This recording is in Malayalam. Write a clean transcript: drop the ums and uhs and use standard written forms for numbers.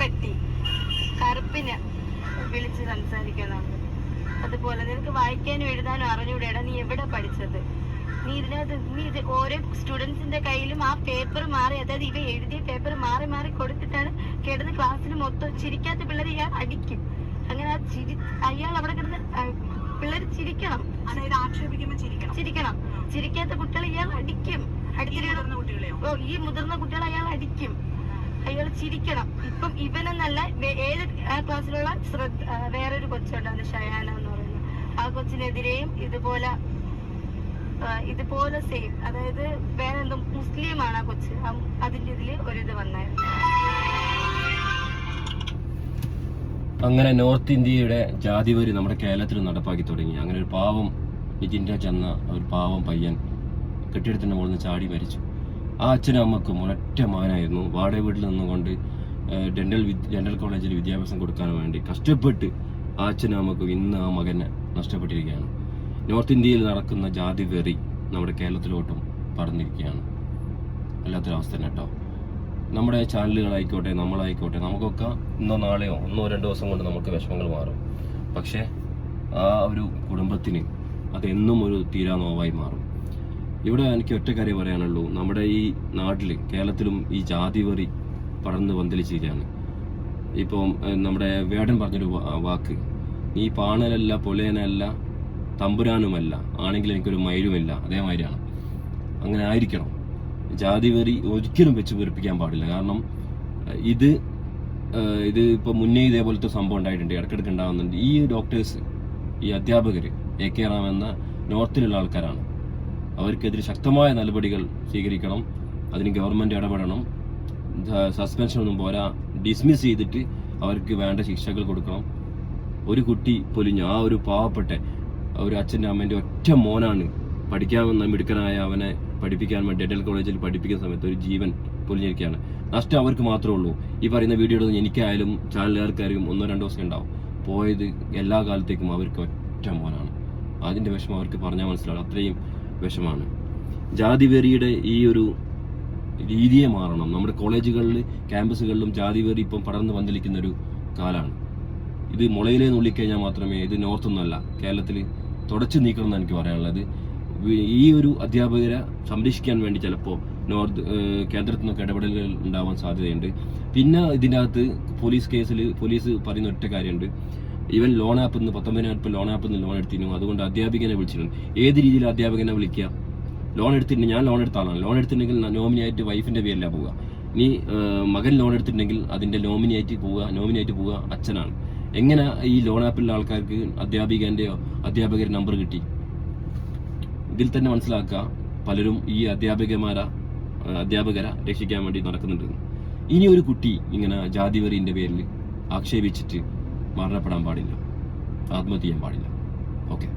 പെട്ടി കറുപ്പിന് വിളിച്ച് സംസാരിക്കണം. അതുപോലെ നിനക്ക് വായിക്കാനും എഴുതാനും അറിഞ്ഞൂടെടാ, നീ എവിടെ പഠിച്ചത്? നീ ഇത് ഓരോ സ്റ്റുഡൻസിന്റെ കയ്യിലും ആ പേപ്പർ മാറി, അതായത് ഇവ എഴുതിയ പേപ്പർ മാറി മാറി കൊടുത്തിട്ടാണ് കിടന്ന് ക്ലാസ്സിൽ മൊത്തം ചിരിക്കാത്ത പിള്ളേർ ഇയാൾ അടിക്കും. അങ്ങനെ അയാൾ അവിടെ കിടന്ന് പിള്ളേർ ചിരിക്കണം, അതായത് ആക്ഷേപിക്കുമ്പോൾ ചിരിക്കണം. ചിരിക്കാത്ത കുട്ടികളെ ഇയാൾ അടിക്കും. ഈ മുതിർന്ന കുട്ടികളെ അയാൾ അടിക്കും. അയാൾ ചിരിക്കണം. ഇപ്പം ഇവനെന്നല്ല, ഏത് ക്ലാസ്സിലുള്ള വേറൊരു കൊച്ചുണ്ടായിരുന്നു, ഷയാന എന്ന് പറയുന്നത്. ആ കൊച്ചിനെതിരെയും ഇതുപോലെ സെയിം, അതായത് വേറെ എന്തോ മുസ്ലിമാണ് ആ കൊച്ച്, അതിന്റെ ഇതില് ഒരിത് വന്നായിരുന്നു. അങ്ങനെ നോർത്ത് ഇന്ത്യയുടെ ജാതിവരി നമ്മുടെ കേരളത്തിൽ നടപ്പാക്കി തുടങ്ങി. അങ്ങനെ ഒരു പാവം ജിൻഡ ചെന്ന ഒരു പാവം പയ്യൻ കെട്ടിടത്തിന്റെ മുകളിൽ നിന്ന് ചാടി മരിച്ചു. ആ അച്ഛനും അമ്മക്കും ഒരൊറ്റ മകനായിരുന്നു. വാടക വീട്ടിൽ നിന്നുകൊണ്ട് ഡെന്റൽ കോളേജിൽ വിദ്യാഭ്യാസം കൊടുക്കാൻ വേണ്ടി കഷ്ടപ്പെട്ട് ആ അച്ഛനും അമ്മക്കും ഇന്ന് ആ മകനെ നഷ്ടപ്പെട്ടിരിക്കുകയാണ്. നോർത്ത് ഇന്ത്യയിൽ നടക്കുന്ന ജാതി വെറി നമ്മുടെ കേരളത്തിലോട്ടും പടർന്നിരിക്കുകയാണ്. വല്ലാത്തൊരവസ്ഥ തന്നെ കേട്ടോ. നമ്മുടെ ചാനലുകളായിക്കോട്ടെ, നമ്മളായിക്കോട്ടെ, നമുക്കൊക്കെ ഇന്നോ നാളെയോ 1-2 ദിവസം കൊണ്ട് നമുക്ക് വിഷമങ്ങൾ മാറും. പക്ഷേ ആ ഒരു കുടുംബത്തിന് അതെന്നും ഒരു തീരാ നോവായി മാറും. ഇവിടെ എനിക്ക് ഒറ്റ കാര്യം പറയാനുള്ളൂ, നമ്മുടെ ഈ നാട്ടിൽ കേരളത്തിലും ഈ ജാതിവെറി പടർന്ന് പന്തലിച്ചിരിക്കുകയാണ്. ഇപ്പം നമ്മുടെ വേടൻ പറഞ്ഞൊരു വാക്ക്, നീ പാണലല്ല, പൊലേനല്ല, തമ്പുരാനുമല്ല, ആണെങ്കിൽ എനിക്കൊരു മയിലുമില്ല, അതേമാതിരിയാണ്. അങ്ങനെ ആയിരിക്കണം. ജാതിവെറി ഒരിക്കലും വെച്ച് വെറുപ്പിക്കാൻ പാടില്ല. കാരണം ഇത് ഇപ്പോൾ മുന്നേ ഇതേപോലത്തെ സംഭവം ഉണ്ടായിട്ടുണ്ട്, ഇടയ്ക്കിടയ്ക്ക് ഉണ്ടാകുന്നുണ്ട്. ഈ ഡോക്ടേഴ്സ്, ഈ അധ്യാപകർ AK റാം എന്ന നോർത്തിലുള്ള ആൾക്കാരാണ്. അവർക്കെതിരെ ശക്തമായ നടപടികൾ സ്വീകരിക്കണം. അതിന് ഗവൺമെൻറ് ഇടപെടണം. സസ്പെൻഷനൊന്നും പോരാ, ഡിസ്മിസ് ചെയ്തിട്ട് അവർക്ക് വേണ്ട ശിക്ഷകൾ കൊടുക്കണം. ഒരു കുട്ടി പൊലിഞ്ഞു, ആ ഒരു പാവപ്പെട്ട ഒരു അച്ഛൻ്റെ അമ്മേൻ്റെ ഒറ്റ മോനാണ്, പഠിക്കാമെന്ന മിടുക്കനായ അവനെ പഠിപ്പിക്കാൻ വേണ്ടി ഡെന്റൽ കോളേജിൽ പഠിപ്പിക്കുന്ന സമയത്ത് ഒരു ജീവൻ പൊലിഞ്ഞിരിക്കുകയാണ്. നഷ്ടം അവർക്ക് മാത്രമേ ഉള്ളൂ. ഈ പറയുന്ന വീഡിയോ എനിക്കായാലും ചാനലുകാർക്കാരും 1-2 ദിവസം ഉണ്ടാവും. പോയത് എല്ലാ കാലത്തേക്കും അവർക്ക് ഒറ്റ മോനാണ്. അതിൻ്റെ വിഷമം അവർക്ക് പറഞ്ഞാൽ മനസ്സിലാവും, അത്രയും വിഷമാണ്. ജാതിവെറിയുടെ ഈ ഒരു രീതിയെ മാറണം. നമ്മുടെ കോളേജുകളിൽ, ക്യാമ്പസുകളിലും ജാതിവെറി ഇപ്പം പടർന്ന് പന്തലിക്കുന്ന ഒരു കാലമാണ്. ഇത് മുളയിലേ നുള്ളിക്കഴിഞ്ഞാൽ മാത്രമേ, ഇത് നോർത്തൊന്നുമല്ല, കേരളത്തിൽ തുടച്ചു നീക്കണം എന്ന് എനിക്ക് പറയാനുള്ളത്. ഈ ഒരു അധ്യാപകരെ സംരക്ഷിക്കാൻ വേണ്ടി ചിലപ്പോൾ കേന്ദ്രത്തിൽ നിന്നൊക്കെ ഇടപെടലുകൾ ഉണ്ടാവാൻ സാധ്യതയുണ്ട്. പിന്നെ ഇതിൻ്റെ അകത്ത് പോലീസ് പറയുന്ന ഒറ്റ കാര്യമുണ്ട്, ഇവൻ ലോൺ ആപ്പിൽ നിന്ന് 19,000 ലോൺ ആപ്പിൽ നിന്ന് ലോൺ എടുത്തിരുന്നു, അതുകൊണ്ട് അധ്യാപികനെ വിളിച്ചിട്ടുണ്ട്. ഏത് രീതിയിൽ അധ്യാപകനെ വിളിക്കുക? ലോൺ എടുത്തിട്ടുണ്ടെങ്കിൽ, ഞാൻ ലോൺ എടുത്ത ആളാണ്, ലോൺ എടുത്തിട്ടുണ്ടെങ്കിൽ നോമിനിയായിട്ട് വൈഫിൻ്റെ പേരിലാണ് പോവുക. ഇനി മകൻ ലോൺ എടുത്തിട്ടുണ്ടെങ്കിൽ അതിൻ്റെ നോമിനിയായിട്ട് പോവുക അച്ഛനാണ്. എങ്ങനെ ഈ ലോൺ ആപ്പിലുള്ള ആൾക്കാർക്ക് അധ്യാപകരുടെ നമ്പർ കിട്ടി? ഇതിൽ തന്നെ മനസ്സിലാക്കുക, പലരും ഈ അധ്യാപകരെ രക്ഷിക്കാൻ വേണ്ടി നടക്കുന്നുണ്ട്. ഇനി ഒരു കുട്ടി ഇങ്ങനെ ജാതിവെറിന്റെ പേരിൽ ആക്ഷേപിച്ചിട്ട് മരണപ്പെടാൻ പാടില്ല, ആത്മഹത്യ ചെയ്യാൻ പാടില്ല. ഓക്കെ.